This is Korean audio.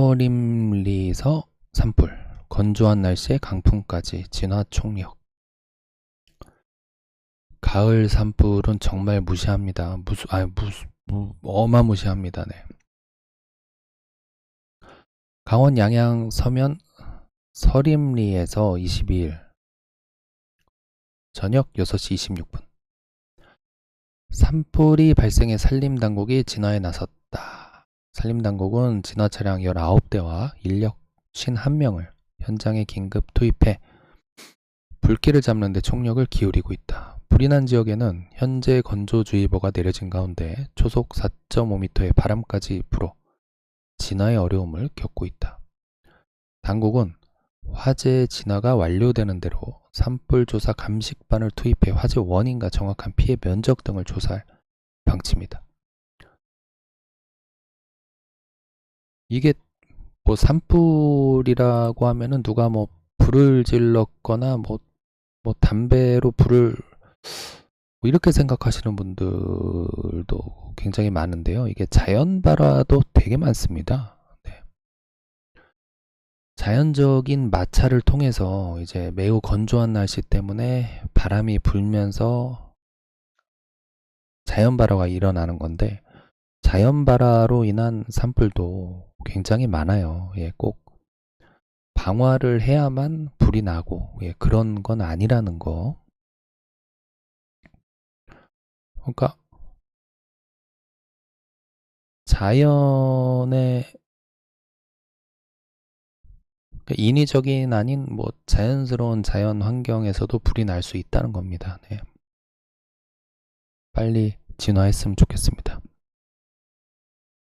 양양서림리서 산불, 건조한 날씨에 강풍까지 진화 총력. 가을 산불은 정말 무시합니다. 어마무시합니다. 네. 강원 양양 서면 서림리에서 22일 저녁 6시 26분 산불이 발생해 산림당국이 진화에 나섰다. 산림당국은 진화 차량 19대와 인력 51명을 현장에 긴급 투입해 불길을 잡는 데 총력을 기울이고 있다. 불이 난 지역에는 현재 건조주의보가 내려진 가운데 초속 4.5m의 바람까지 불어 진화의 어려움을 겪고 있다. 당국은 화재 진화가 완료되는 대로 산불 조사 감식반을 투입해 화재 원인과 정확한 피해 면적 등을 조사할 방침이다. 이게 뭐 산불이라고 하면은 누가 뭐 불을 질렀거나 뭐 담배로 불을 뭐 이렇게 생각하시는 분들도 굉장히 많은데요. 이게 자연발화도 되게 많습니다. 네. 자연적인 마찰을 통해서 이제 매우 건조한 날씨 때문에 바람이 불면서 자연발화가 일어나는 건데, 자연발화로 인한 산불도 굉장히 많아요. 예, 꼭 방화를 해야만 불이 나고, 예, 그런 건 아니라는 거. 그러니까 자연의 인위적인 아닌 뭐 자연스러운 자연 환경에서도 불이 날 수 있다는 겁니다. 네. 빨리 진화했으면 좋겠습니다.